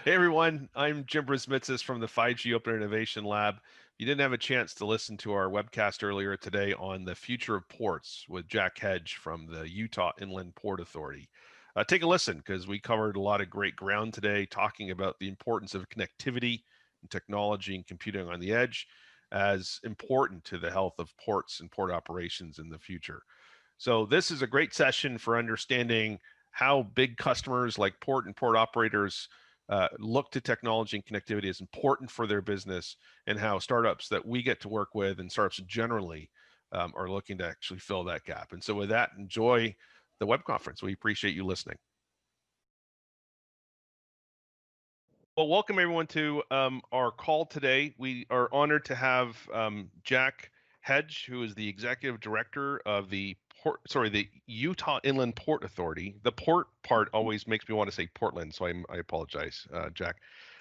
Hey everyone, I'm Jim Brisimitzis from the 5G Open Innovation Lab. You didn't have a chance to listen to our webcast earlier today on the future of ports with Jack Hedge from the Utah Inland Port Authority. Take a listen because we covered a lot of great ground today talking about the importance of connectivity and technology and computing on the edge as important to the health of ports and port operations in the future. So this is a great session for understanding how big customers like port and port operators look to technology and connectivity as important for their business, and how startups that we get to work with and startups generally are looking to actually fill that gap. And so with that, enjoy the web conference. We appreciate you listening. Well, welcome everyone to our call today. We are honored to have Jack Hedge, who is the executive director of the Utah Inland Port Authority. The port part always makes me want to say Portland, so I apologize, Jack.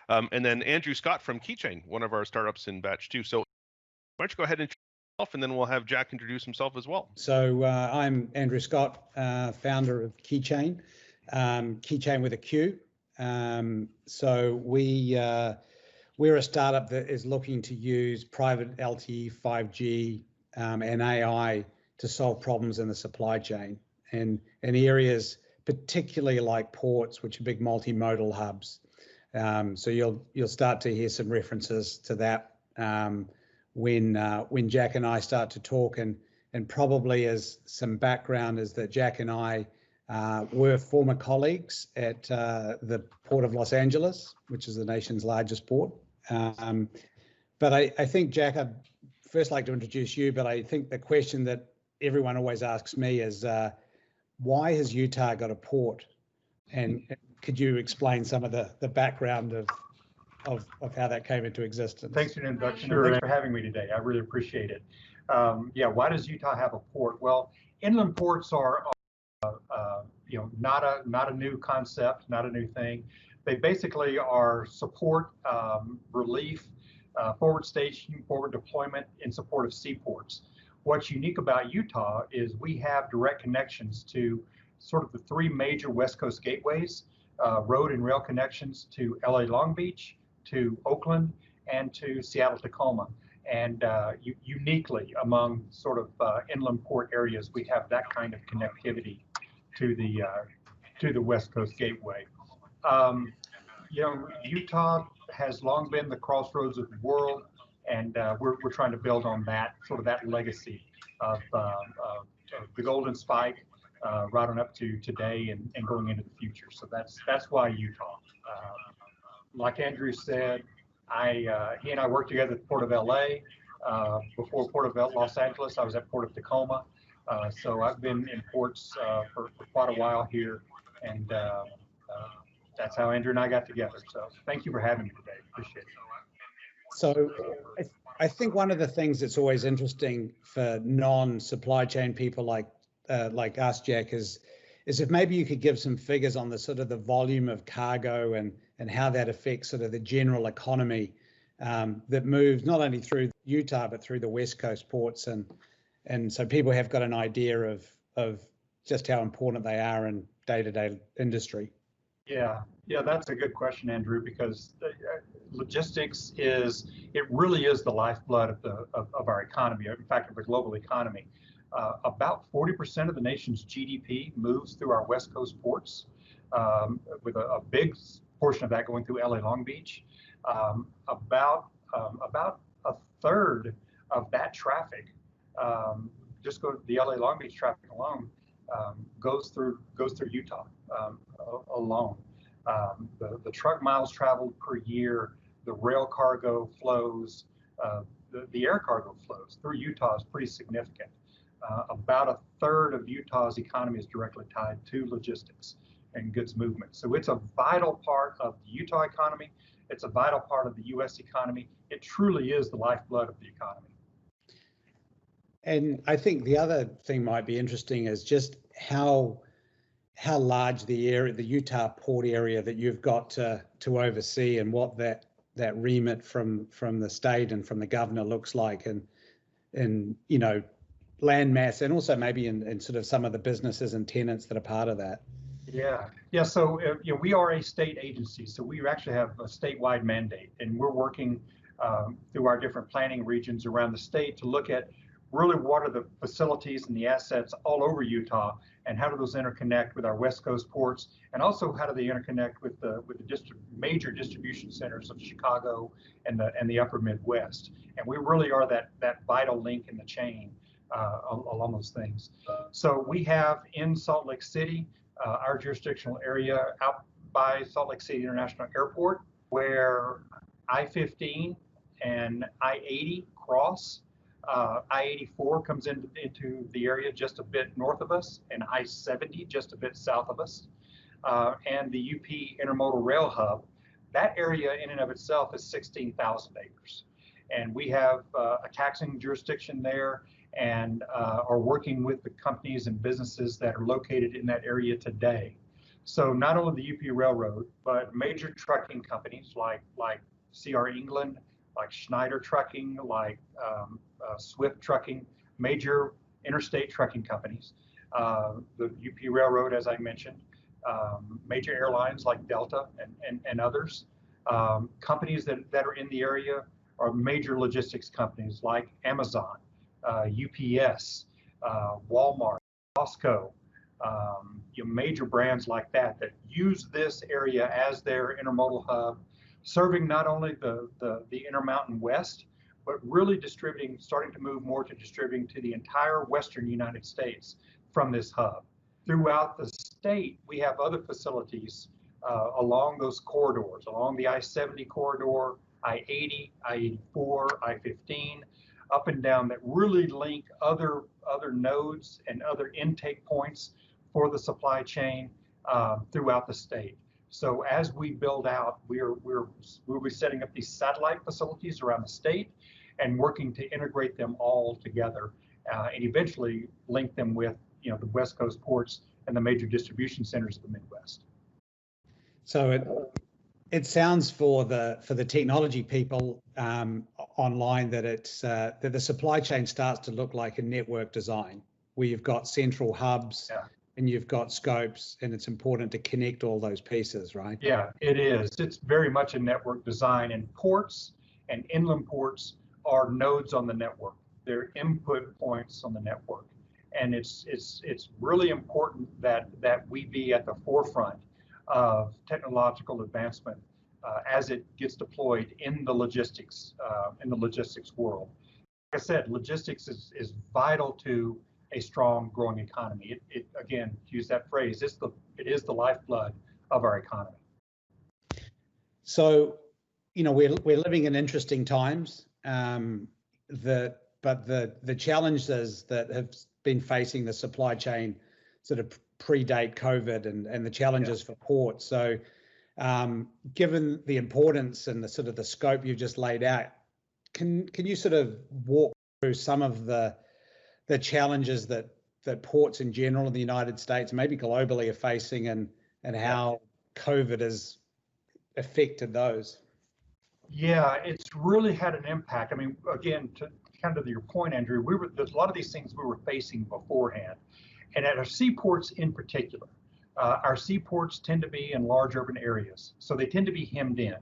And then Andrew Scott from QuayChain, one of our startups in batch 2. So why don't you go ahead and introduce yourself, and then we'll have Jack introduce himself as well. So I'm Andrew Scott, founder of QuayChain, QuayChain with a Q. So we're a startup that is looking to use private LTE, 5G, and AI to solve problems in the supply chain, and in areas particularly like ports, which are big multimodal hubs. So you'll start to hear some references to that when Jack and I start to talk, and probably as some background is that Jack and I were former colleagues at the Port of Los Angeles, which is the nation's largest port. But I think, Jack, I'd first like to introduce you, but I think the question that everyone always asks me is, why has Utah got a port? And could you explain some of the background of how that came into existence? Thanks for the introduction. Sure. Thanks for having me today. I really appreciate it. Yeah, why does Utah have a port? Well, inland ports are not a new concept, not a new thing. They basically are support, relief, forward station, forward deployment in support of seaports. What's unique about Utah is we have direct connections to sort of the 3 major West Coast gateways, road and rail connections to LA Long Beach, to Oakland, and to Seattle Tacoma. And uniquely among sort of inland port areas, we have that kind of connectivity to the West Coast gateway. Utah has long been the crossroads of the world, and we're trying to build on that legacy of the Golden Spike right on up to today and going into the future. So that's why Utah. Like Andrew said, he and I worked together at the Port of LA. Before Port of Los Angeles, I was at Port of Tacoma. So I've been in ports for quite a while here, and that's how Andrew and I got together. So thank you for having me today. Appreciate it. So I think one of the things that's always interesting for non-supply chain people like us, Jack, is if maybe you could give some figures on the sort of the volume of cargo and how that affects sort of the general economy that moves not only through Utah but through the West Coast ports, and so people have got an idea of just how important they are in day-to-day industry. Yeah, that's a good question, Andrew, because logistics really is the lifeblood of our economy. In fact, of the global economy. About 40% of the nation's GDP moves through our West Coast ports, with a big portion of that going through LA Long Beach. About a third of that traffic, just go to the LA Long Beach traffic alone, goes through Utah alone. The truck miles traveled per year, the rail cargo flows, the air cargo flows through Utah is pretty significant. About a third of Utah's economy is directly tied to logistics and goods movement. So it's a vital part of the Utah economy. It's a vital part of the U.S. economy. It truly is the lifeblood of the economy. And I think the other thing might be interesting is just how large the Utah port area that you've got to oversee, and what that remit from the state and from the governor looks like, and land mass, and also maybe in sort of some of the businesses and tenants that are part of that. Yeah. So we are a state agency, so we actually have a statewide mandate, and we're working through our different planning regions around the state to look at really what are the facilities and the assets all over Utah, and how do those interconnect with our West Coast ports, and also how do they interconnect with the major distribution centers of Chicago and the Upper Midwest. And we really are that vital link in the chain along those things. So we have in Salt Lake City, our jurisdictional area out by Salt Lake City International Airport, where I-15 and I-80 cross. I-84 comes into the area just a bit north of us, and I-70 just a bit south of us. And the UP Intermodal Rail Hub, that area in and of itself is 16,000 acres. And we have a taxing jurisdiction there, and are working with the companies and businesses that are located in that area today. So not only the UP Railroad, but major trucking companies like C.R. England, like Schneider Trucking, like Swift Trucking, major interstate trucking companies, the UP Railroad, as I mentioned, major airlines like Delta and others, companies that are in the area are major logistics companies like Amazon, UPS, Walmart, Costco, major brands like that use this area as their intermodal hub, serving not only the Intermountain West, but really starting to move more to distributing to the entire Western United States from this hub. Throughout the state, we have other facilities along those corridors, along the I-70 corridor, I-80, I-84, I-15, up and down, that really link other nodes and other intake points for the supply chain throughout the state. So as we build out, we'll be setting up these satellite facilities around the state and working to integrate them all together and eventually link them with the West Coast ports and the major distribution centers of the Midwest. So it sounds for the technology people online that the supply chain starts to look like a network design where you've got central hubs and you've got scopes, and it's important to connect all those pieces, right? Yeah, it is. It's very much a network design, and ports and inland ports are nodes on the network. They're input points on the network, and it's really important that we be at the forefront of technological advancement as it gets deployed in the logistics world. Like I said, logistics is vital to a strong, growing economy. It again, to use that phrase, it is the lifeblood of our economy. So, we're living in interesting times. But the challenges that have been facing the supply chain sort of predate COVID and the challenges for ports. So, given the importance and the sort of the scope you've just laid out, can you sort of walk through some of the challenges that ports in general in the United States, maybe globally, are facing, and how COVID has affected those? Yeah, it's really had an impact. I mean, again, to kind of your point, Andrew, there's a lot of these things we were facing beforehand, and at our seaports in particular. Our seaports tend to be in large urban areas, so they tend to be hemmed in,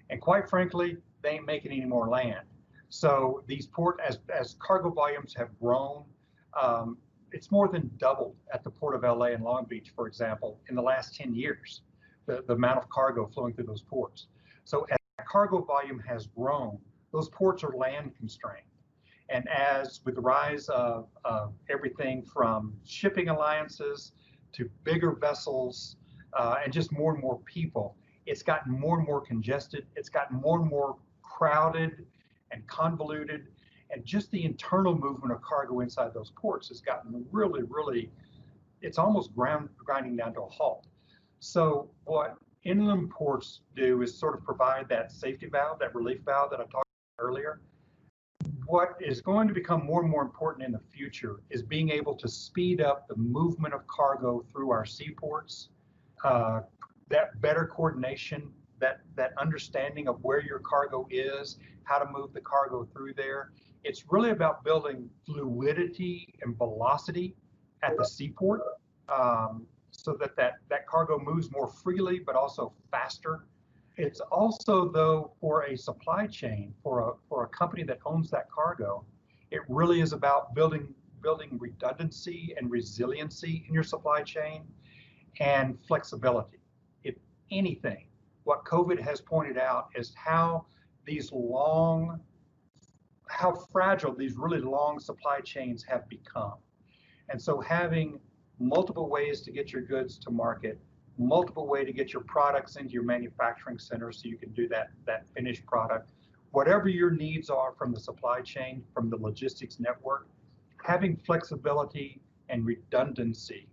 and quite frankly, they ain't making any more land. So these as cargo volumes have grown, it's more than doubled at the Port of LA and Long Beach, for example, in the last 10 years, the amount of cargo flowing through those ports. So as cargo volume has grown, those ports are land constrained. And as with the rise of everything from shipping alliances to bigger vessels and just more and more people, it's gotten more and more congested. It's gotten more and more crowded and convoluted, and just the internal movement of cargo inside those ports has gotten really, really, it's almost grinding down to a halt. So what inland ports do is sort of provide that safety valve, that relief valve that I talked about earlier. What is going to become more and more important in the future is being able to speed up the movement of cargo through our seaports, that better coordination, that understanding of where your cargo is, how to move the cargo through there. It's really about building fluidity and velocity at the seaport so that that cargo moves more freely, but also faster. It's also, though, for a supply chain, for a company that owns that cargo, it really is about building redundancy and resiliency in your supply chain and flexibility. If anything, what COVID has pointed out is how fragile these really long supply chains have become. And so having multiple ways to get your goods to market, multiple way to get your products into your manufacturing center so you can do that finished product, whatever your needs are from the supply chain, from the logistics network, having flexibility and redundancy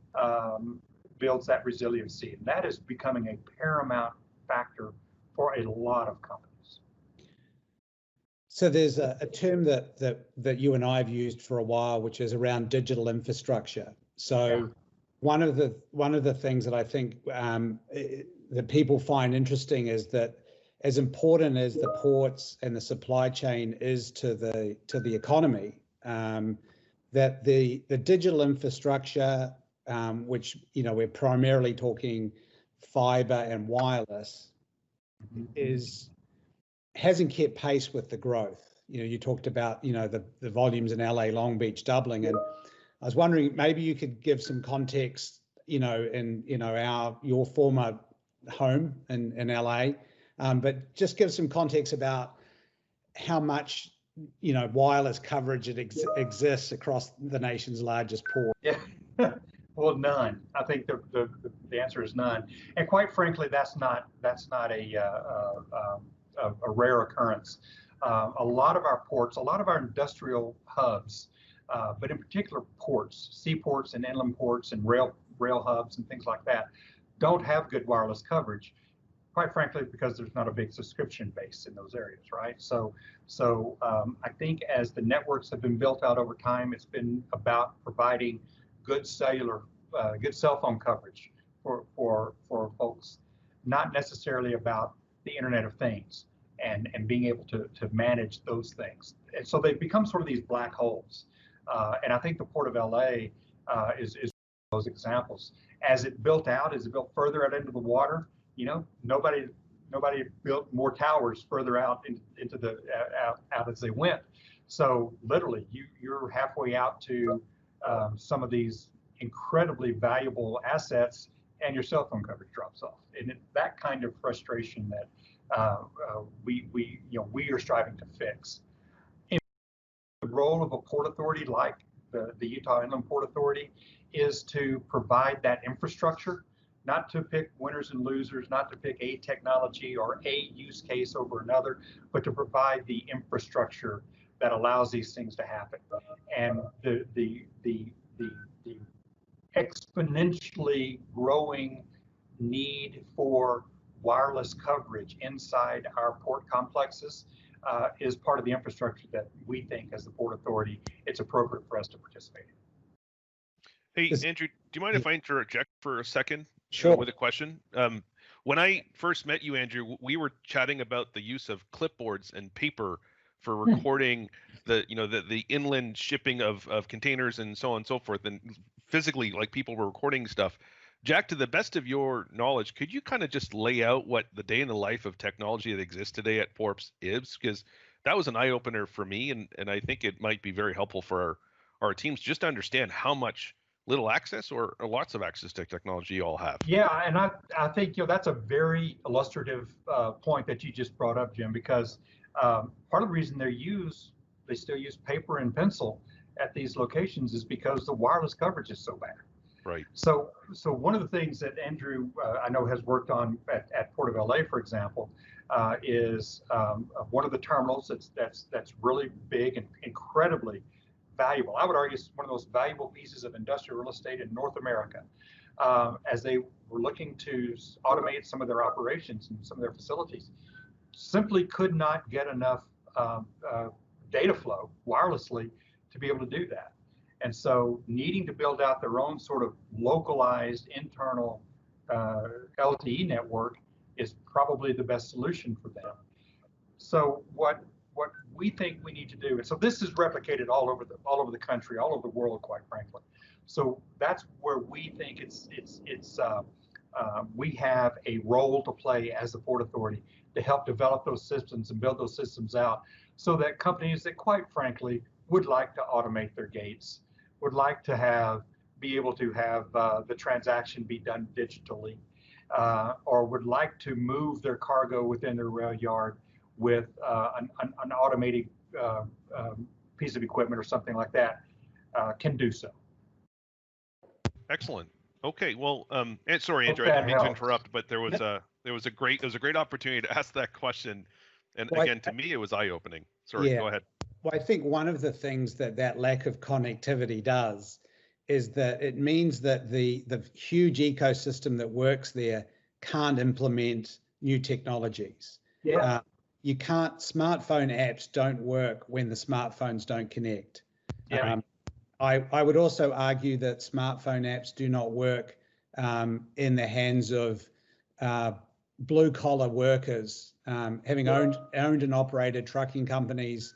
builds that resiliency. And that is becoming a paramount factor for a lot of companies. So there's a term that you and I have used for a while, which is around digital infrastructure. So yeah. One of the things that I think that people find interesting is that as important as the ports and the supply chain is to the economy, that the digital infrastructure, which we're primarily talking fiber and wireless, hasn't kept pace with the growth. You talked about the volumes in LA, Long Beach doubling, and I was wondering maybe you could give some context, in your former home in LA, but just give some context about how much wireless coverage exists across the nation's largest port. Yeah. Well, none. I think the answer is none, and quite frankly, that's not a rare occurrence. A lot of our ports, a lot of our industrial hubs, but in particular ports, seaports and inland ports and rail hubs and things like that, don't have good wireless coverage. Quite frankly, because there's not a big subscription base in those areas, right? So I think as the networks have been built out over time, it's been about providing good good cell phone coverage for folks, not necessarily about the Internet of Things and being able to manage those things. And so they've become sort of these black holes. And I think the Port of LA is those examples. As it built out, as it built further out into the water, nobody built more towers further out into the out as they went. So literally, you're halfway out to some of these incredibly valuable assets, and your cell phone coverage drops off. And that kind of frustration that we are striving to fix. The role of a port authority like the Utah Inland Port Authority is to provide that infrastructure, not to pick winners and losers, not to pick a technology or a use case over another, but to provide the infrastructure that allows these things to happen. And the exponentially growing need for wireless coverage inside our port complexes is part of the infrastructure that we think, as the Port Authority, it's appropriate for us to participate in. Hey, Andrew, do you mind if I interject for a second? Sure. With a question? When I first met you, Andrew, we were chatting about the use of clipboards and paper for recording the inland shipping of containers and so on and so forth, and physically, like, people were recording stuff. Jack, to the best of your knowledge, could you kind of just lay out what the day in the life of technology that exists today at Porps is? Because that was an eye-opener for me, and I think it might be very helpful for our teams just to understand how much little access or lots of access to technology you all have. Yeah, and I think that's a very illustrative point that you just brought up, Jim, because part of the reason they still use paper and pencil at these locations is because the wireless coverage is so bad. Right. So one of the things that Andrew I know has worked on at Port of LA, for example, is one of the terminals that's really big and incredibly valuable. I would argue it's one of the most valuable pieces of industrial real estate in North America. As they were looking to automate some of their operations and some of their facilities, simply could not get enough data flow wirelessly to be able to do that. And so needing to build out their own sort of localized internal LTE network is probably the best solution for them. So what we think we need to do, and so this is replicated all over the country, all over the world, quite frankly. So that's where we think we have a role to play as the Port Authority to help develop those systems and build those systems out, so that companies that, quite frankly, would like to automate their gates, would like to be able to have the transaction be done digitally, or would like to move their cargo within their rail yard with an automated piece of equipment or something like that, can do so. Excellent. Okay, well, and sorry, Andrew, I didn't mean to interrupt, but there was a great opportunity to ask that question, and well, again, to me, it was eye-opening. Sorry, go ahead. Well, I think one of the things that lack of connectivity does is that it means that the huge ecosystem that works there can't implement new technologies. Yeah. You can't. Smartphone apps don't work when the smartphones don't connect. Yeah. I would also argue that smartphone apps do not work in the hands of blue collar workers, having owned and operated trucking companies.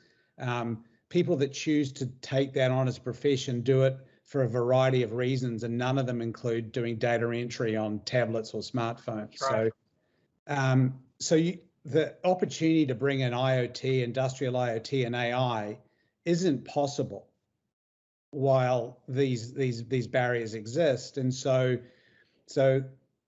People that choose to take that on as a profession do it for a variety of reasons, and none of them include doing data entry on tablets or smartphones. Right. The opportunity to bring in IoT, industrial IoT, and AI isn't possible while these barriers exist. And so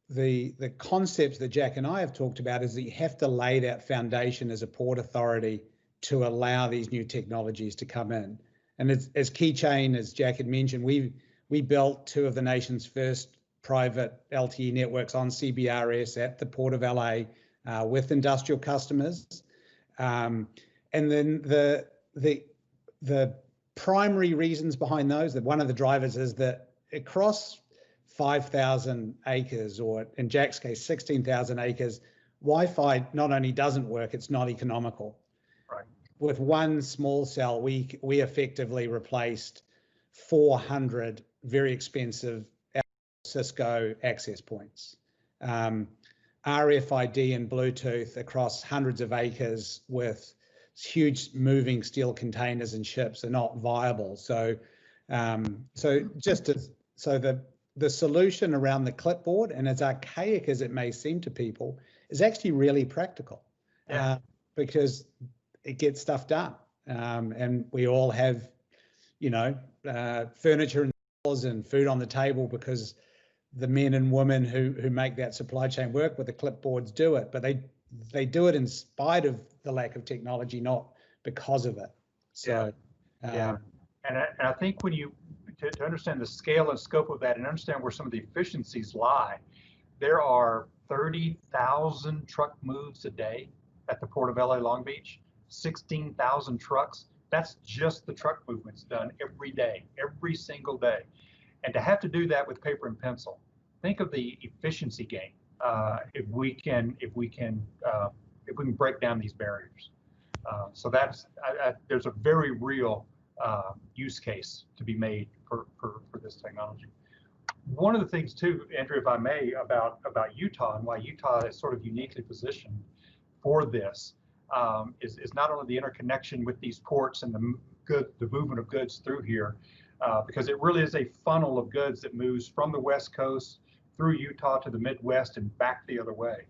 the concepts that Jack and I have talked about is that you have to lay that foundation as a port authority to allow these new technologies to come in. And as QuayChain, as Jack had mentioned, we built two of the nation's first private LTE networks on CBRS at the Port of LA with industrial customers. And then the primary reasons behind those, that one of the drivers is that across 5,000 acres, or in Jack's case, 16,000 acres, Wi-Fi not only doesn't work, it's not economical. Right. With one small cell, we effectively replaced 400 very expensive Cisco access points. RFID and Bluetooth across hundreds of acres with huge moving steel containers and ships are not viable. So the solution around the clipboard, and as archaic as it may seem to people, is actually really practical. Yeah. Because it gets stuff done. And we all have, furniture and food on the table because the men and women who make that supply chain work with the clipboards do it, but they do it in spite of the lack of technology, not because of it. So, And I think when to understand the scale and scope of that and understand where some of the efficiencies lie, there are 30,000 truck moves a day at the Port of LA Long Beach, 16,000 trucks. That's just the truck movements done every day, every single day. And to have to do that with paper and pencil, think of the efficiency gain if we can break down these barriers. So there's a very real use case to be made for this technology. One of the things too, Andrew, if I may, about Utah and why Utah is sort of uniquely positioned for this is not only the interconnection with these ports and the movement of goods through here, because it really is a funnel of goods that moves from the West Coast through Utah to the Midwest and back the other way.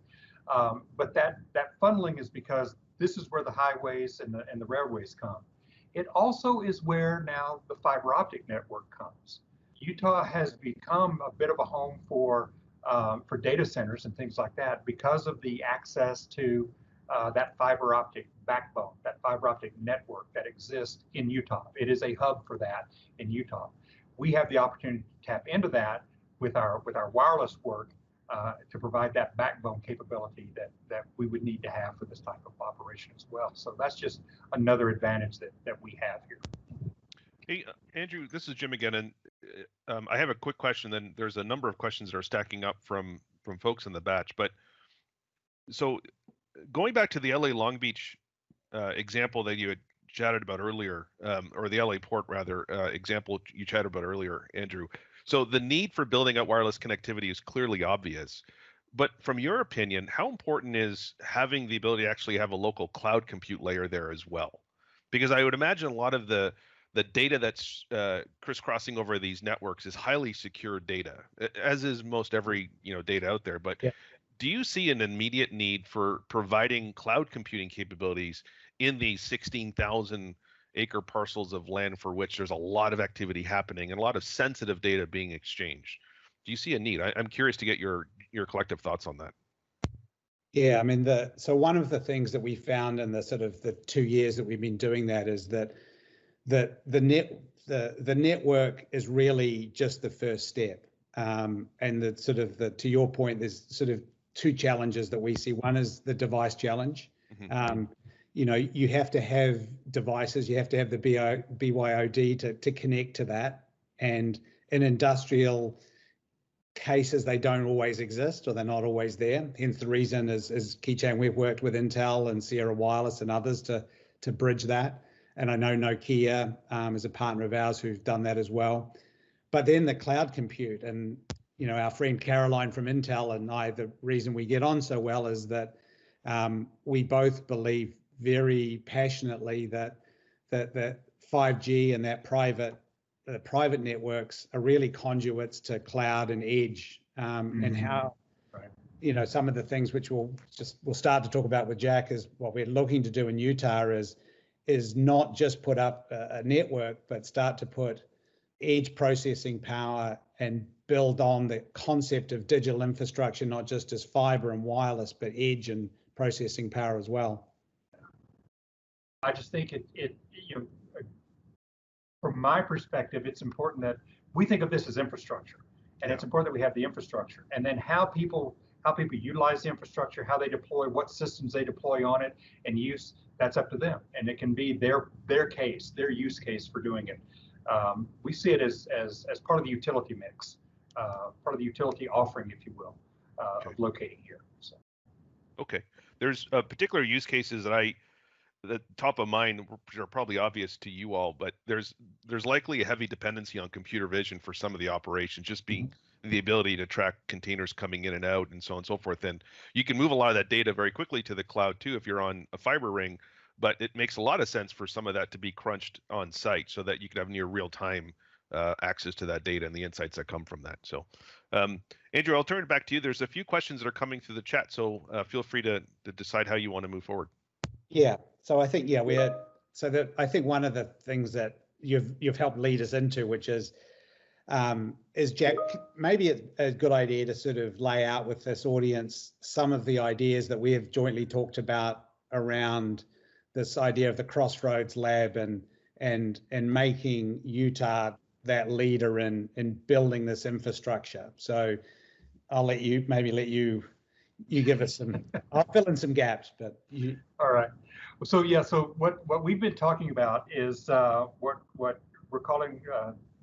But that funneling is because this is where the highways and the railways come. It also is where now the fiber optic network comes. Utah has become a bit of a home for data centers and things like that because of the access to that fiber optic backbone, that fiber optic network that exists in Utah. It is a hub for that in Utah. We have the opportunity to tap into that with our wireless work to provide that backbone capability that we would need to have for this type of operation as well. So that's just another advantage that we have here. Hey, Andrew, this is Jim again, and I have a quick question. Then there's a number of questions that are stacking up from folks in the batch. But so going back to the LA Long Beach example that you had chatted about earlier, or the LA Port rather example you chatted about earlier, Andrew. So the need for building out wireless connectivity is clearly obvious. But from your opinion, how important is having the ability to actually have a local cloud compute layer there as well? Because I would imagine a lot of the data that's crisscrossing over these networks is highly secure data, as is most every data out there. But Yeah. do you see an immediate need for providing cloud computing capabilities in these 16,000 acre parcels of land for which there's a lot of activity happening and a lot of sensitive data being exchanged? Do you see a need? I'm curious to get your collective thoughts on that. Yeah, I mean, so one of the things that we found in the sort of the 2 years that we've been doing that is that the network is really just the first step. And to your point, there's sort of two challenges that we see. One is the device challenge. Mm-hmm. You have to have devices, you have to have the BYOD to connect to that. And in industrial cases, they don't always exist, or they're not always there. Hence the reason is QuayChain, we've worked with Intel and Sierra Wireless and others to bridge that. And I know Nokia is a partner of ours who've done that as well. But then the cloud compute, and our friend Caroline from Intel and I, the reason we get on so well is that we both believe very passionately that 5G and that private networks are really conduits to cloud and edge, and how some of the things which we'll start to talk about with Jack is what we're looking to do in Utah is not just put up a network, but start to put edge processing power and build on the concept of digital infrastructure, not just as fiber and wireless, but edge and processing power as well. I just think from my perspective, it's important that we think of this as infrastructure, and it's important that we have the infrastructure, and then how people utilize the infrastructure, how they deploy, what systems they deploy on it and use, that's up to them, and it can be their case, their use case for doing it. We see it as part of the utility mix, part of the utility offering, if you will, of locating here. So. Okay, there's particular use cases that top of mind, which are probably obvious to you all, but there's likely a heavy dependency on computer vision for some of the operations, just being the ability to track containers coming in and out and so on and so forth. And you can move a lot of that data very quickly to the cloud too if you're on a fiber ring, but it makes a lot of sense for some of that to be crunched on site so that you can have near real time access to that data and the insights that come from that. So Andrew, I'll turn it back to you. There's a few questions that are coming through the chat, so feel free to decide how you want to move forward. Yeah, so I think I think one of the things that you've helped lead us into, which is Jack, maybe a good idea to sort of lay out with this audience some of the ideas that we have jointly talked about around this idea of the Crossroads Lab and making Utah that leader in building this infrastructure. So I'll let you give us some. I'll fill in some gaps, but you. All right. So yeah. So what we've been talking about is what we're calling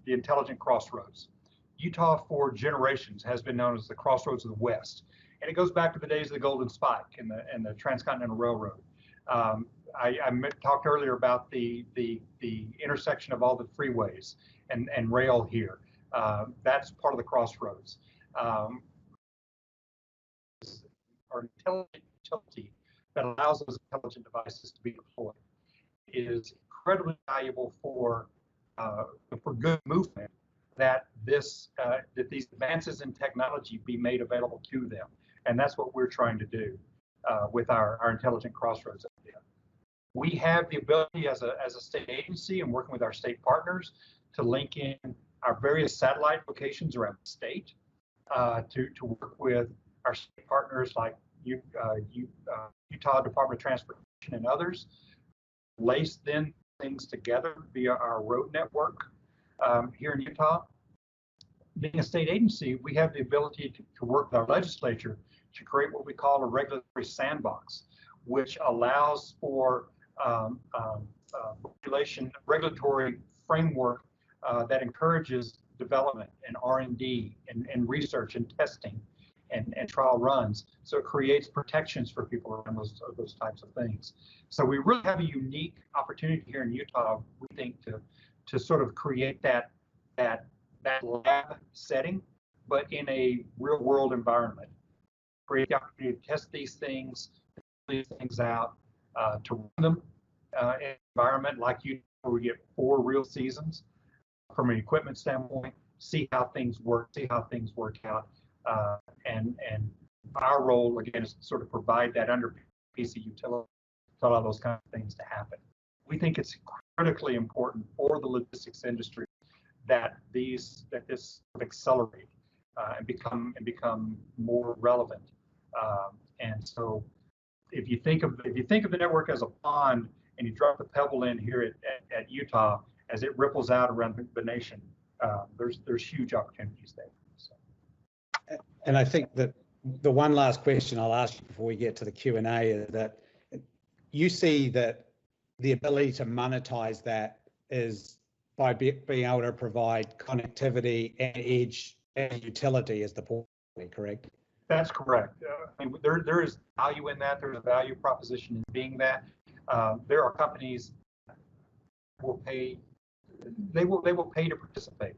the Intelligent Crossroads. Utah for generations has been known as the Crossroads of the West, and it goes back to the days of the Golden Spike and the Transcontinental Railroad. I talked earlier about the intersection of all the freeways and rail here. That's part of the crossroads. Our intelligent utility that allows those intelligent devices to be deployed is incredibly valuable for good movement. That these advances in technology be made available to them, and that's what we're trying to do with our Intelligent Crossroads idea. We have the ability as a state agency and working with our state partners to link in our various satellite locations around the state to work with our state partners like Utah Department of Transportation and others, lace then things together via our road network here in Utah. Being a state agency, we have the ability to work with our legislature to create what we call a regulatory sandbox, which allows for regulatory framework that encourages development and R&D and research and testing and trial runs. So it creates protections for people around those types of things. So we really have a unique opportunity here in Utah, we think, to sort of create that lab setting, but in a real world environment. Create the opportunity to test these things out, to run them, environment like you, where we get 4 real seasons from an equipment standpoint, see how things work, see how things work out, and our role again is to sort of provide that under piece of utility to allow those kind of things to happen. We think it's critically important for the logistics industry that this accelerate and become more relevant. And so, if you think of the network as a pond and you drop the pebble in here at Utah, as it ripples out around the nation, there's huge opportunities there. So. And I think that the one last question I'll ask you before we get to the Q&A is that you see that the ability to monetize that is by being able to provide connectivity and edge and utility as the port, correct? That's correct. I mean, there is value in that. There's a value proposition in being that. There are companies that will pay. They will pay to participate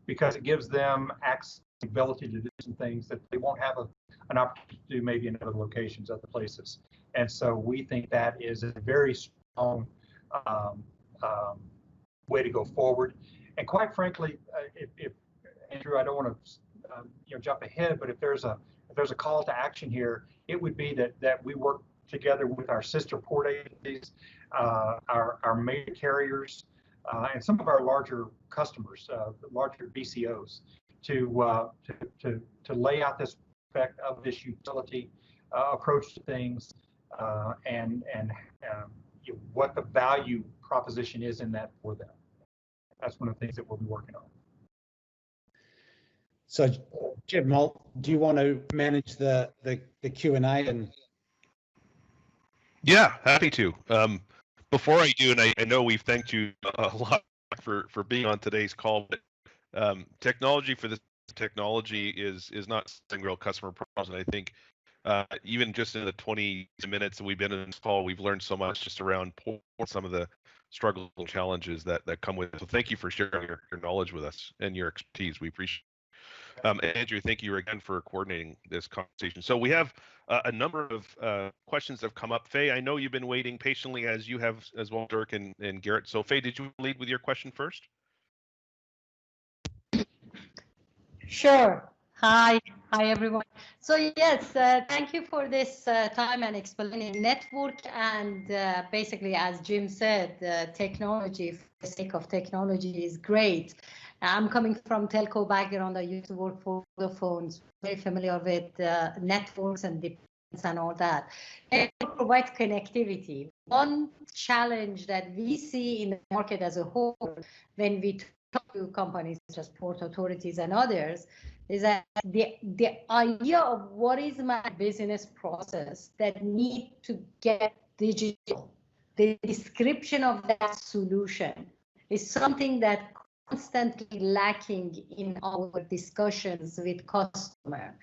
because it gives them access, ability to do some things that they won't have an opportunity to do maybe in other locations, other places. And so we think that is a very strong way to go forward. And quite frankly, if Andrew, I don't want to jump ahead, but if there's a call to action here, it would be that we work together with our sister port agencies, our major carriers, and some of our larger customers, larger BCOs, to lay out this aspect of this utility approach to things, and what the value proposition is in that for them. That's one of the things that we'll be working on. So, Jim, do you want to manage the Q&A? And yeah, happy to. Before I do, and I know we've thanked you a lot for being on today's call, but technology for this technology is not solving real customer problems. And I think even just in the 20 minutes that we've been in this call, we've learned so much just around some of the struggles and challenges that come with it. So thank you for sharing your knowledge with us and your expertise. We appreciate it. Andrew, thank you again for coordinating this conversation. So we have a number of questions that have come up. Faye, I know you've been waiting patiently as you have as well, Dirk and Garrett. So Faye, did you lead with your question first? Sure. Hi everyone. So yes, thank you for this time and explaining network and basically, as Jim said, technology for the sake of technology is great. I'm coming from telco background. I used to work for the phones, very familiar with networks and deployments and all that. It provides connectivity. One challenge that we see in the market as a whole when we talk to companies such as port authorities and others is that the idea of what is my business process that need to get digital, the description of that solution is something that constantly lacking in our discussions with customer.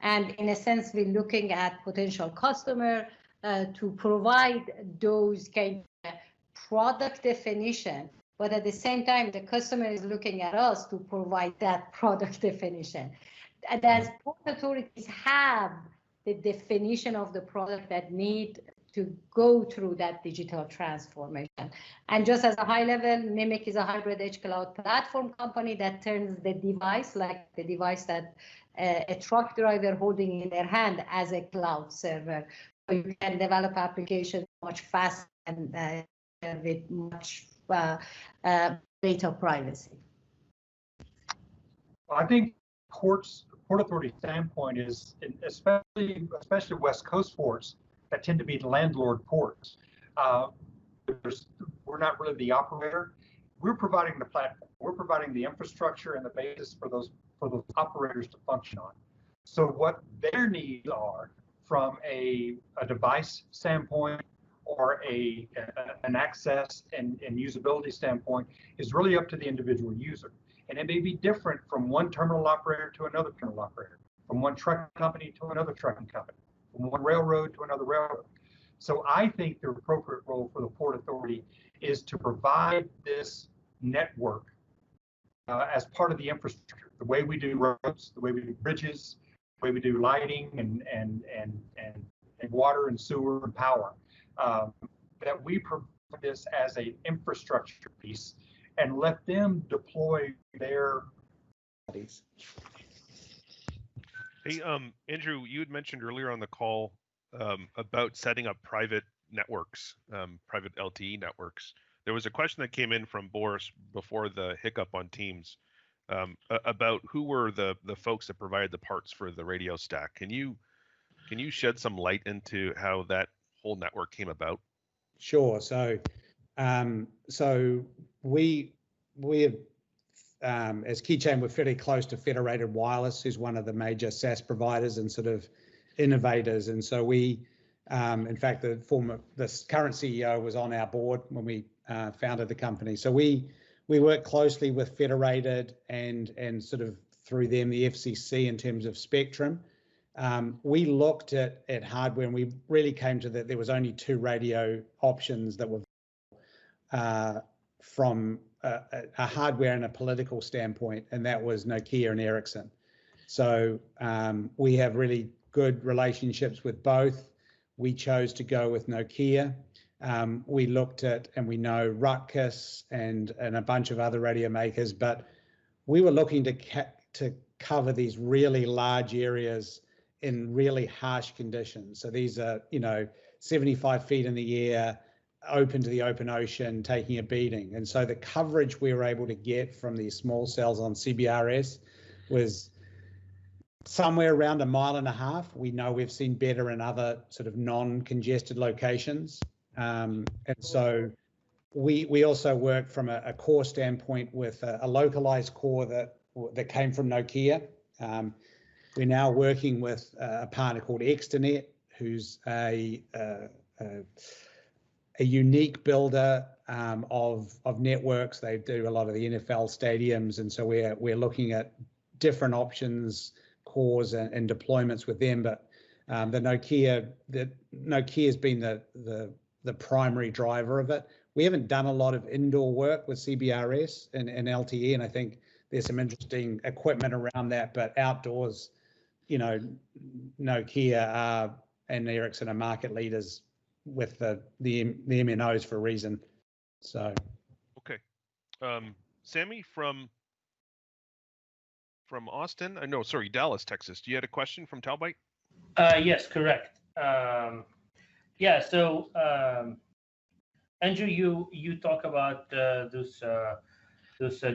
And in a sense, we're looking at potential customer to provide those kind of product definition, but at the same time, the customer is looking at us to provide that product definition. And as port authorities have the definition of the product that need to go through that digital transformation. And just as a high level, Mimic is a hybrid edge cloud platform company that turns the device, like the device that a truck driver holding in their hand, as a cloud server. So you can develop applications much faster and with much data privacy. Well, I think Port Authority standpoint is, especially West Coast ports that tend to be landlord ports. We're not really the operator. We're providing the platform. We're providing the infrastructure and the basis for those operators to function on. So what their needs are from a device standpoint or an access and usability standpoint is really up to the individual user. And it may be different from one terminal operator to another terminal operator, from one trucking company to another trucking company, from one railroad to another railroad. So I think the appropriate role for the Port Authority is to provide this network as part of the infrastructure, the way we do roads, the way we do bridges, the way we do lighting and water and sewer and power, that we this as an infrastructure piece and let them deploy their. Hey, Andrew, you had mentioned earlier on the call about setting up private networks, private LTE networks. There was a question that came in from Boris before the hiccup on Teams about who were the folks that provided the parts for the radio stack. Can you shed some light into how that whole network came about? Sure. So, we have, as QuayChain, we're fairly close to Federated Wireless, who's one of the major SaaS providers and sort of innovators. And so we, in fact, the current CEO was on our board when we founded the company. So we work closely with Federated and sort of through them, the FCC, in terms of spectrum. We looked at hardware, and we really came to that there was only two radio options that were from a hardware and a political standpoint, and that was Nokia and Ericsson. So we have really good relationships with both. We chose to go with Nokia. We looked at, and we know Ruckus and a bunch of other radio makers, but we were looking to cover these really large areas in really harsh conditions. So these are, 75 feet in the air, open to the open ocean, taking a beating. And so the coverage we were able to get from these small cells on CBRS was somewhere around 1.5 miles. We know we've seen better in other sort of non-congested locations. And so we also work from a core standpoint with a localized core that came from Nokia. We're now working with a partner called Externet, who's a unique builder of networks. They do a lot of the NFL stadiums, and so we're looking at different options, cores, and deployments with them. But the Nokia has been the primary driver of it. We haven't done a lot of indoor work with CBRS and LTE, and I think there's some interesting equipment around that. But outdoors, Nokia and Ericsson are market leaders with the MNOs for a reason. So. Okay. Sammy from Austin? No, sorry, Dallas, Texas. Do you had a question from Talbite? Yes, correct. Yeah. So, Andrew, you talk about those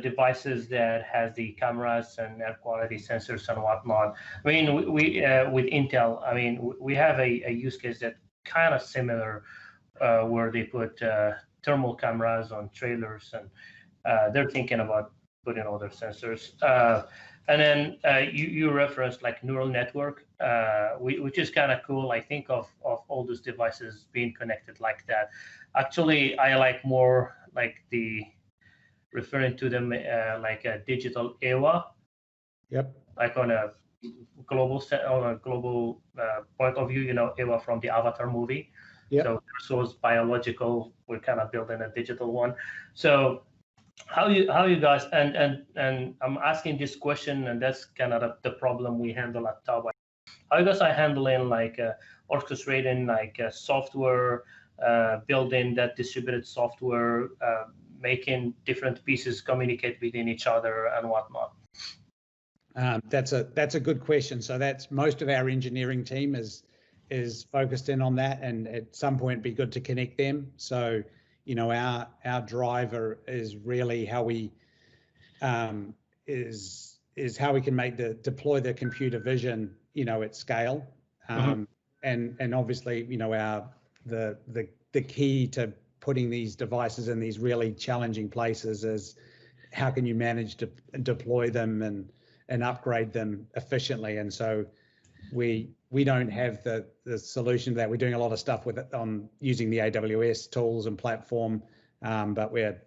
devices that has the cameras and air quality sensors and whatnot. I mean, we with Intel, I mean, we have a use case that kind of similar, where they put thermal cameras on trailers, and they're thinking about putting other sensors. And then you referenced like neural network, which is kind of cool. I think of all those devices being connected like that. Actually, I like more like referring to them like a digital AWA. Yep. Like on a global point of view, AWA from the Avatar movie. Yep. So source biological, we're kind of building a digital one. So how you guys, and I'm asking this question, and that's kind of the problem we handle at Taobao. How you guys are handling like orchestrating like software, building that distributed software, making different pieces communicate within each other and whatnot? That's a good question. So that's most of our engineering team is focused in on that, and at some point it'd be good to connect them. So our driver is really how we is how we can deploy the computer vision at scale. And obviously the key to putting these devices in these really challenging places is how can you manage to deploy them and upgrade them efficiently. And so we don't have the solution to that. We're doing a lot of stuff with it on using the AWS tools and platform, but we're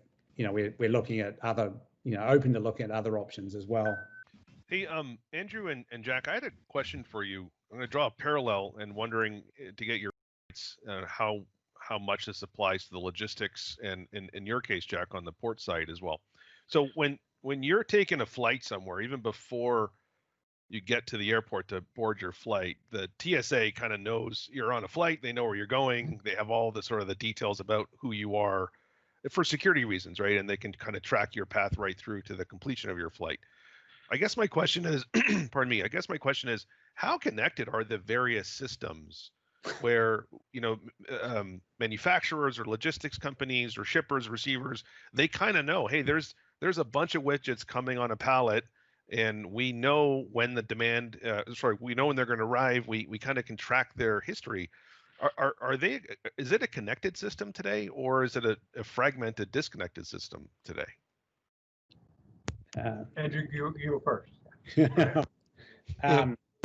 looking at other, open to looking at other options as well. Hey, Andrew and Jack, I had a question for you. I'm going to draw a parallel and wondering to get your how much this applies to the logistics and in your case, Jack, on the port side as well. So when you're taking a flight somewhere, even before you get to the airport to board your flight, the TSA kind of knows you're on a flight. They know where you're going. They have all the sort of the details about who you are for security reasons, right? And they can kind of track your path right through to the completion of your flight. I guess my question is, pardon me, I guess my question is, how connected are the various systems where, manufacturers or logistics companies or shippers, receivers, they kind of know, hey, there's a bunch of widgets coming on a pallet, and we know when the demand, we know when they're going to arrive. We kind of can track their history. Are they? Is it a connected system today, or is it a fragmented, disconnected system today? Andrew, you go first.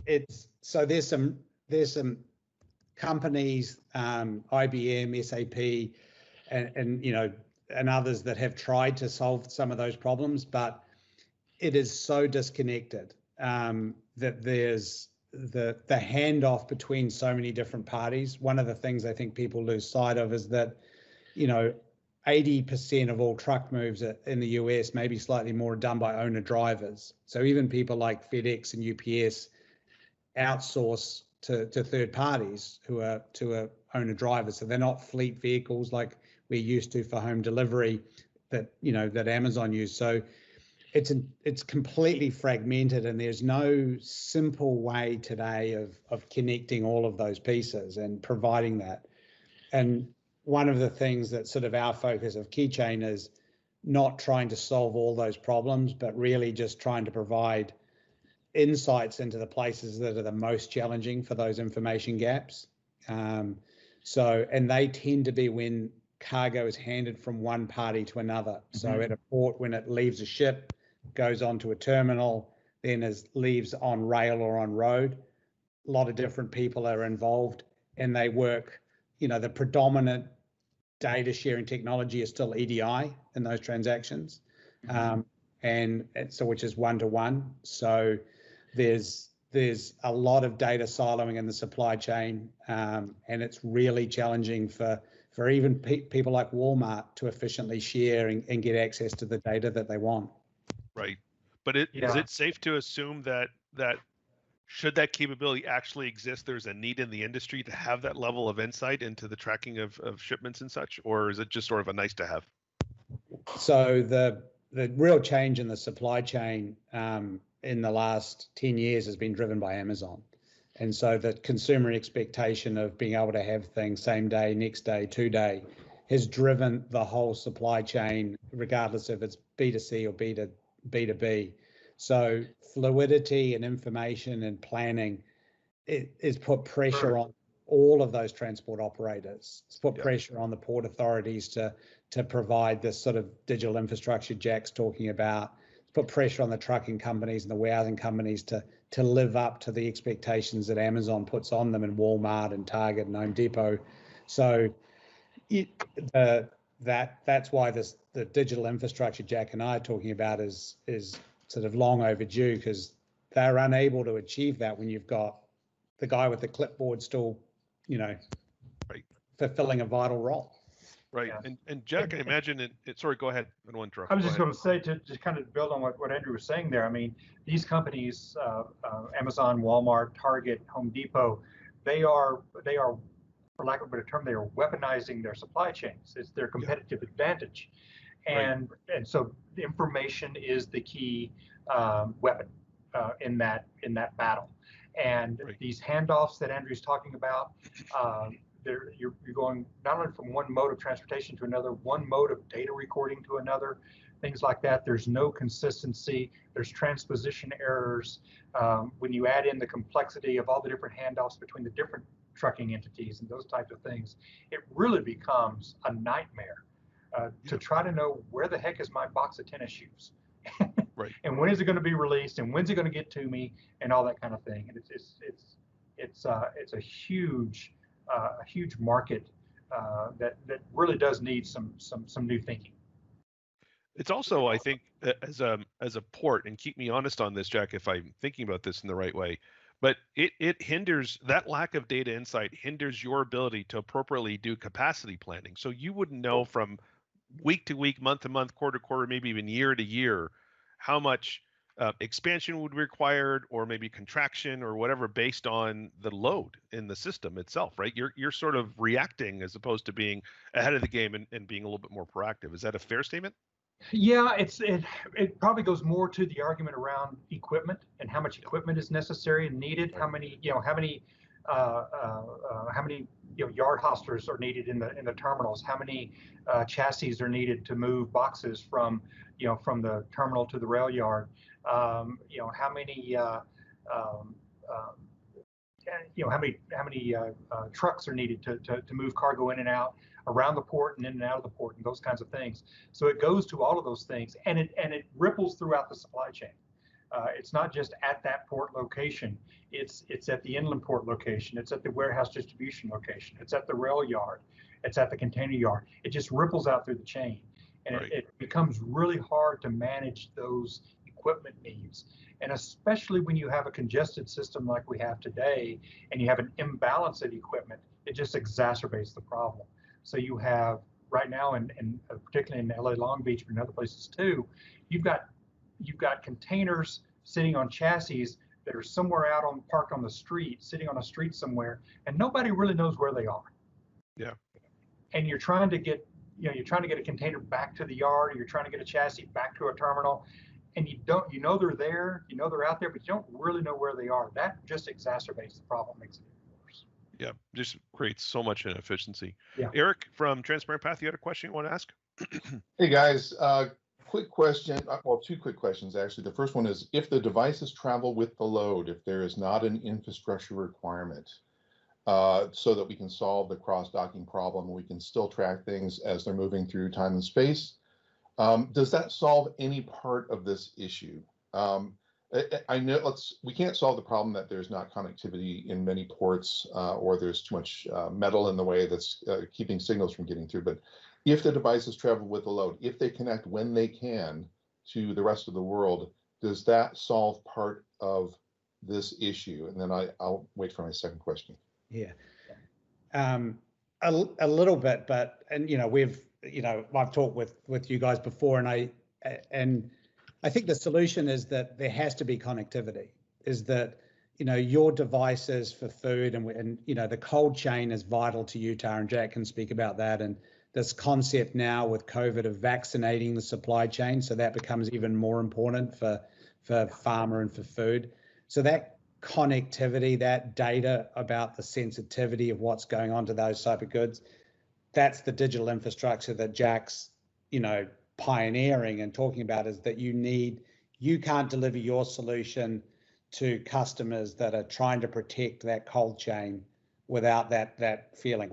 It's so there's some companies, IBM, SAP, and others that have tried to solve some of those problems, but it is so disconnected that there's the handoff between so many different parties. One of the things I think people lose sight of is that 80% of all truck moves in the US, maybe slightly more, are done by owner drivers. So even people like FedEx and UPS outsource to third parties who are owner drivers. So they're not fleet vehicles like we're used to for home delivery that Amazon use. So it's completely fragmented, and there's no simple way today of connecting all of those pieces and providing that. And one of the things that sort of our focus of QuayChain is not trying to solve all those problems, but really just trying to provide insights into the places that are the most challenging for those information gaps. And they tend to be when cargo is handed from one party to another. Mm-hmm. So at a port, when it leaves a ship, goes onto a terminal, then leaves on rail or on road. A lot of different people are involved, and they work. The predominant data sharing technology is still EDI in those transactions, mm-hmm. and so which is one-to-one. So there's a lot of data siloing in the supply chain, and it's really challenging for even people like Walmart to efficiently share and get access to the data that they want. Right, but is it safe to assume that should that capability actually exist, there's a need in the industry to have that level of insight into the tracking of shipments and such, or is it just sort of a nice to have? So the real change in the supply chain in the last 10 years has been driven by Amazon. And so the consumer expectation of being able to have things same day, next day, 2-day has driven the whole supply chain, regardless if it's B2C or B2B. So fluidity and information and planning is put pressure on all of those transport operators. It's put pressure on the port authorities to provide this sort of digital infrastructure Jack's talking about. It's put pressure on the trucking companies and the warehousing companies to live up to the expectations that Amazon puts on them, and Walmart and Target and Home Depot. So that's why the digital infrastructure Jack and I are talking about is sort of long overdue, because they're unable to achieve that when you've got the guy with the clipboard still, fulfilling a vital role. Right. Yeah. And Jack, I imagine sorry, go ahead. I don't want to interrupt. I was just going to say, to just kind of build on what Andrew was saying there. I mean, these companies, Amazon, Walmart, Target, Home Depot, they are, for lack of a better term, they are weaponizing their supply chains. It's their competitive advantage. And so the information is the key weapon in that battle. And these handoffs that Andrew's talking about, you're going not only from one mode of transportation to another, one mode of data recording to another, things like that. There's no consistency. There's transposition errors. When you add in the complexity of all the different handoffs between the different trucking entities and those types of things, it really becomes a nightmare to try to know where the heck is my box of tennis shoes. And when is it going to be released, and when's it going to get to me, and all that kind of thing. And it's a huge market that really does need some new thinking. It's also, I think, as a port, and keep me honest on this, Jack, if I'm thinking about this in the right way, but it hinders, that lack of data insight hinders your ability to appropriately do capacity planning. So you wouldn't know from week to week, month to month, quarter to quarter, maybe even year to year, how much expansion would be required, or maybe contraction or whatever, based on the load in the system itself, right? You're sort of reacting as opposed to being ahead of the game and being a little bit more proactive. Is that a fair statement? Yeah, it probably goes more to the argument around equipment and how much equipment is necessary and needed. How many yard hostlers are needed in the terminals? How many chassis are needed to move boxes from the terminal to the rail yard? How many how many trucks are needed to move cargo in and out around the port and in and out of the port, and those kinds of things. So it goes to all of those things, and it ripples throughout the supply chain. It's not just at that port location. It's at the inland port location. It's at the warehouse distribution location. It's at the rail yard. It's at the container yard. It just ripples out through the chain, and right. it becomes really hard to manage those equipment needs. And especially when you have a congested system like we have today, and you have an imbalance of equipment, it just exacerbates the problem. So you have right now, and particularly in LA Long Beach, but in other places too, you've got containers sitting on chassis that are somewhere out parked on the street, sitting on a street somewhere, and nobody really knows where they are. Yeah. And you're trying to get a container back to the yard, or you're trying to get a chassis back to a terminal, and you know they're there, you know they're out there, but you don't really know where they are. That just exacerbates the problem, makes it worse. Yeah, just creates so much inefficiency. Yeah. Eric from Transparent Path, you had a question you want to ask? Hey guys, quick question. Well, two quick questions actually. The first one is, if the devices travel with the load, if there is not an infrastructure requirement, so that we can solve the cross-docking problem, we can still track things as they're moving through time and space. Does that solve any part of this issue? I know we can't solve the problem that there's not connectivity in many ports, or there's too much metal in the way that's keeping signals from getting through. But if the devices travel with the load, if they connect when they can to the rest of the world, does that solve part of this issue? And then I'll wait for my second question. Yeah, a little bit, but I've talked with you guys before, and I think the solution is that there has to be connectivity. Is that your devices for food and the cold chain is vital to Utah, and Jack can speak about that. And this concept now with COVID of vaccinating the supply chain, so that becomes even more important for pharma and for food. So that connectivity, that data about the sensitivity of what's going on to those type of goods, that's the digital infrastructure that Jack's pioneering and talking about, is that you can't deliver your solution to customers that are trying to protect that cold chain without that feeling.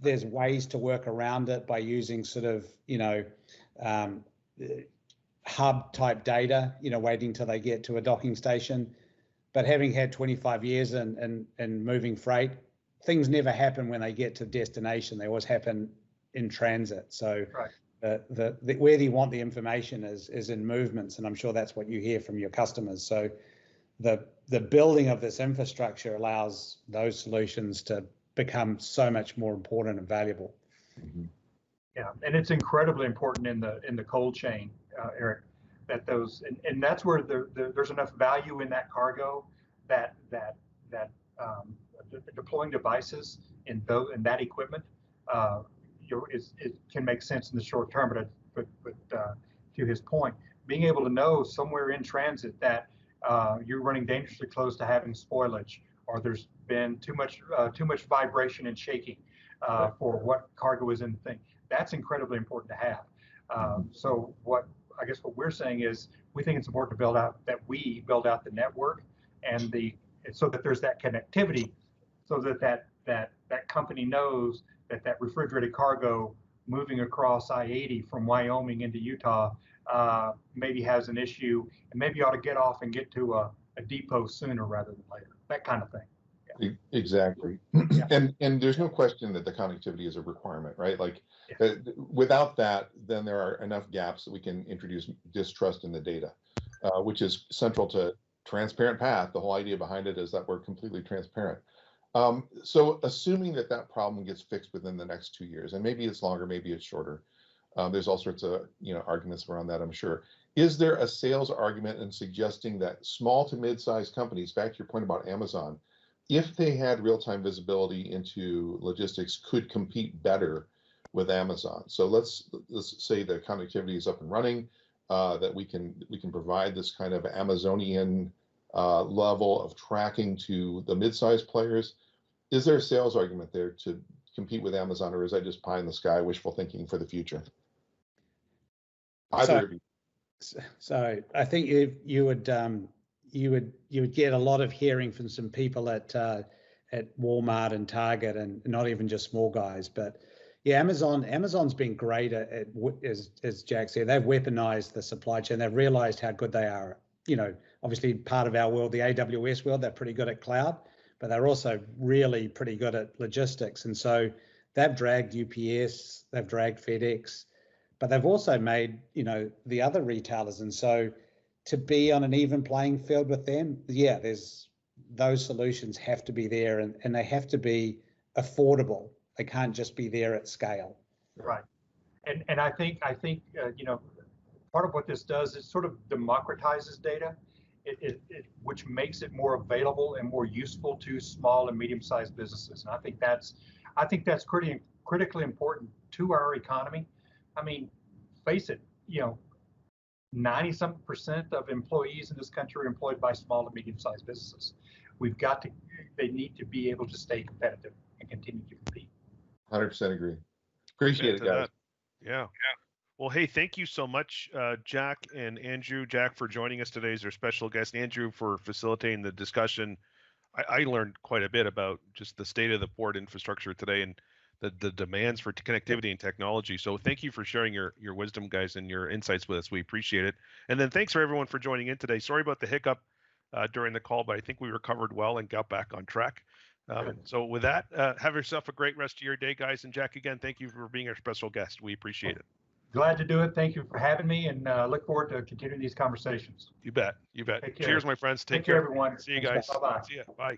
There's ways to work around it by using sort of hub type data, waiting till they get to a docking station. But having had 25 years in moving freight, things never happen when they get to destination. They always happen in transit. So right. Where do you want the information is in movements, and I'm sure that's what you hear from your customers. So the building of this infrastructure allows those solutions to become so much more important and valuable. Mm-hmm. Yeah, and it's incredibly important in the cold chain, Eric, that those and that's where there's enough value in that cargo that deploying devices in that equipment it can make sense in the short term, but to his point, being able to know somewhere in transit that you're running dangerously close to having spoilage, or there's been too much vibration and shaking for what cargo is in the thing. That's incredibly important to have. So what we're saying is, we think it's important to we build out the network and so that there's that connectivity, so that company knows that refrigerated cargo moving across I-80 from Wyoming into Utah maybe has an issue, and maybe ought to get off and get to a depot sooner rather than later. That kind of thing. Yeah. Exactly. Yeah. And there's no question that the connectivity is a requirement, right? Like without that, then there are enough gaps that we can introduce distrust in the data, which is central to Transparent Path. The whole idea behind it is that we're completely transparent. So assuming that problem gets fixed within the next 2 years, and maybe it's longer, maybe it's shorter, There's all sorts of arguments around that, I'm sure. Is there a sales argument in suggesting that small to mid-sized companies, back to your point about Amazon, if they had real-time visibility into logistics, could compete better with Amazon? So let's say the connectivity is up and running, that we can provide this kind of Amazonian level of tracking to the mid-sized players. Is there a sales argument there to compete with Amazon, or is that just pie in the sky wishful thinking for the future? Either of you. So I think you would get a lot of hearing from some people at Walmart and Target, and not even just small guys, but yeah, Amazon's been great at as Jack said, they've weaponized the supply chain. They've realized how good they are. Obviously part of our world, the AWS world, they're pretty good at cloud, but they're also really pretty good at logistics. And so they've dragged UPS, they've dragged FedEx, but they've also made, the other retailers. And so to be on an even playing field with them, yeah, those solutions have to be there, and they have to be affordable. They can't just be there at scale. Right. And I think part of what this does is sort of democratizes data, which makes it more available and more useful to small and medium-sized businesses. And I think that's critically important to our economy. I mean, face it, 90-something% of employees in this country are employed by small and medium-sized businesses. They need to be able to stay competitive and continue to compete. 100% agree. Appreciate it, guys. Yeah. Well, hey, thank you so much, Jack and Andrew. Jack for joining us today as our special guest, Andrew for facilitating the discussion. I learned quite a bit about just the state of the port infrastructure today and the demands for connectivity and technology. So thank you for sharing your wisdom, guys, and your insights with us. We appreciate it. And then thanks for everyone for joining in today. Sorry about the hiccup during the call, but I think we recovered well and got back on track. So with that, have yourself a great rest of your day, guys. And Jack, again, thank you for being our special guest. We appreciate it. Glad to do it. Thank you for having me, and look forward to continuing these conversations. You bet. Take care. Cheers, my friends. Take care, everyone. See you guys. Bye-bye. See ya. Bye.